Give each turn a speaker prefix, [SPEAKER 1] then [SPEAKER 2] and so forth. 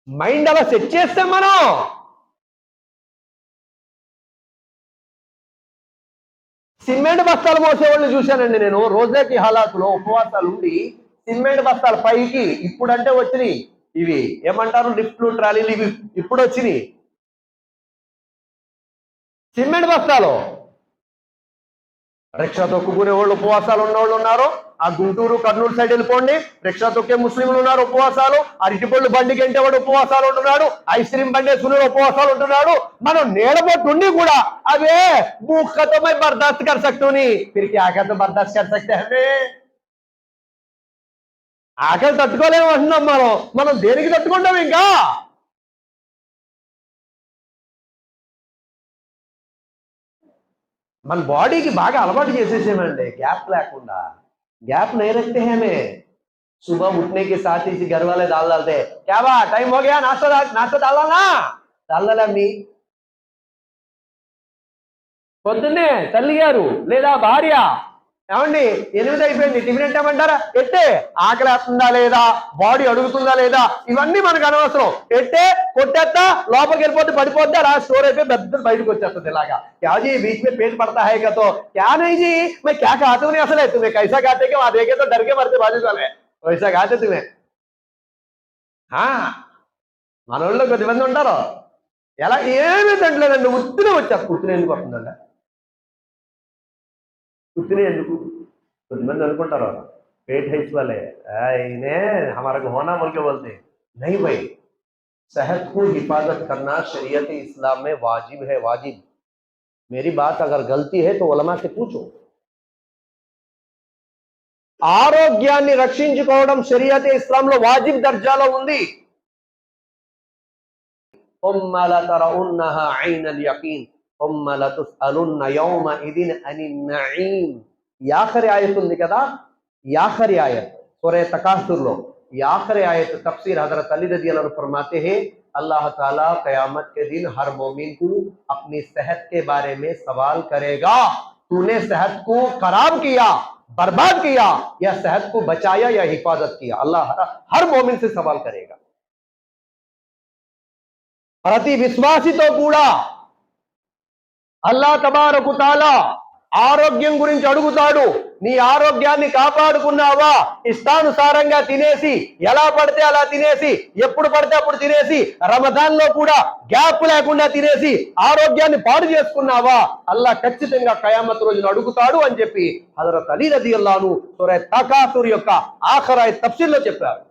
[SPEAKER 1] Mind అలా set చేస్తాం మనం. సిమెంట్ బస్తాలు మోసేవాళ్ళు చూశానండి నేను. రోజాకి హాలాతులో ఉపవాసాలు ఉండి సిమెంట్ బస్తాలు పైకి ఇప్పుడంటే వచ్చినాయి ఇవి ఏమంటారు లిఫ్ట్లు ట్రాలీలు, ఇవి ఇప్పుడు వచ్చినాయి. సిమెంట్ బస్తాలు రిక్షా తొక్కుకునే వాళ్ళు ఉపవాసాలు ఉన్నవాళ్ళు ఉన్నారు. ఆ గుంటూరు కర్నూలు సైడ్ వెళ్ళిపోండి, రిక్షా తొక్కే ముస్లింలు ఉన్నారు ఉపవాసాలు. అరటిపళ్ళు బండి కంటే వాడు ఉపవాసాలు ఉంటున్నాడు. ఐస్ క్రీమ్ బండి వేసుకునే ఉపవాసాలు ఉంటున్నాడు. మనం నీడబొట్టుండి కూడా అవే భూఖతో मैं बर्दाश्त कर सकता हूं, फिर क्या कहते बर्दाश्त कर सकते हैं. ఆకలి తట్టుకోలేము అంటున్నాం మనం. మనం దేనికి తట్టుకుంటాం? ఇంకా మన బాడీకి బాగా అలవాటు చేసేసామండి గ్యాప్ లేకుండా. गैप नहीं रखते हैं हमें. सुबह उठने के साथ ही घर वाले दाल डालते हैं. क्या बात, टाइम हो गया, नाश्ता डाला ना, डाल मी పొద్దున్నే తల్లి గారు లేదా భార్య ఏమండి 8 అయిపోయింది టిఫిన్ ఎట్టమంటారా? ఎట్టే ఆకలి వేస్తుందా లేదా, బాడీ అడుగుతుందా లేదా, ఇవన్నీ మనకు అనవసరం. ఎట్టే కొట్టేస్తా, లోపలికి వెళ్ళిపోతే పడిపోద్దా, అలా స్టోర్ అయిపోయి పెద్ద బయటకు వచ్చేస్తుంది. ఇలాగా क्या जी बीच में पेट पड़ता है क्या? तो क्या नहीं जी, मैं क्या खाते हूँ नहीं, असल है तुम्हें कैसा खाते कि वहां देखे तो डर के मरते बाजू वाले वैसा खाते तुम्हें. మన వాళ్ళు కొద్దిమంది ఉంటారు ఎలా ఏమీ తింటలేదండి, ఉత్తినే వచ్చారు. ఉత్తినే ఎందుకు వస్తుందండి? उतने मन अनुకుంటారు पेट है इस वाले इन्हें हमारा को होना बोल के बोलते हैं. नहीं भाई, सेहत को हिफाजत करना शरीयत इस्लाम में वाजिब है, वाजिब. मेरी बात अगर गलती है तो उलमा से पूछो. ఆరోగ్యాన్ని రక్షించుకోవడం షరియత్ ఇస్లాంలో వాజిబ్ దర్జాలో ఉంది. ثم لترونها عين اليقين ثم لتسألن يومئذ عن النعيم. ఈ ఆఖరి ఆయత్ ఉంది కదా, ఈ ఆఖరి ఆయత్ సూరా తకాసుర్ లో ఈ ఆఖరి ఆయత్ तफसीर हजरत अली रजी अल्लाह अन्हु फरमाते हैं, अल्लाह ताला कयामत के दिन हर मोमिन को अपनी सेहत के बारे में सवाल करेगा. तूने सेहत को खराब किया, बर्बाद किया, या सेहत को बचाया या हिफाजत किया? अल्लाह हर मोमिन से सवाल करेगा. ప్రతి విశ్వాసితో కూడా అల్లాహ్ తబారక తఆలా ఆరోగ్యం గురించి అడుగుతాడు. నీ ఆరోగ్యాన్ని కాపాడుకున్నావా? ఇష్టానుసారంగా తినేసి, ఎలా పడితే అలా తినేసి, ఎప్పుడు పడితే అప్పుడు తినేసి, రమదాన్ లో కూడా గ్యాప్ లేకుండా తినేసి ఆరోగ్యాన్ని పాడు చేసుకున్నావా? అల్లాహ్ ఖచ్చితంగా ఖయామత్ రోజున అడుగుతాడు అని చెప్పి హజరత్ అలీ రదియల్లాహు అన్హు సూరా తకాసుర్ యొక్క ఆఖరి ఆయత్ తఫ్సీర్ లో చెప్పారు.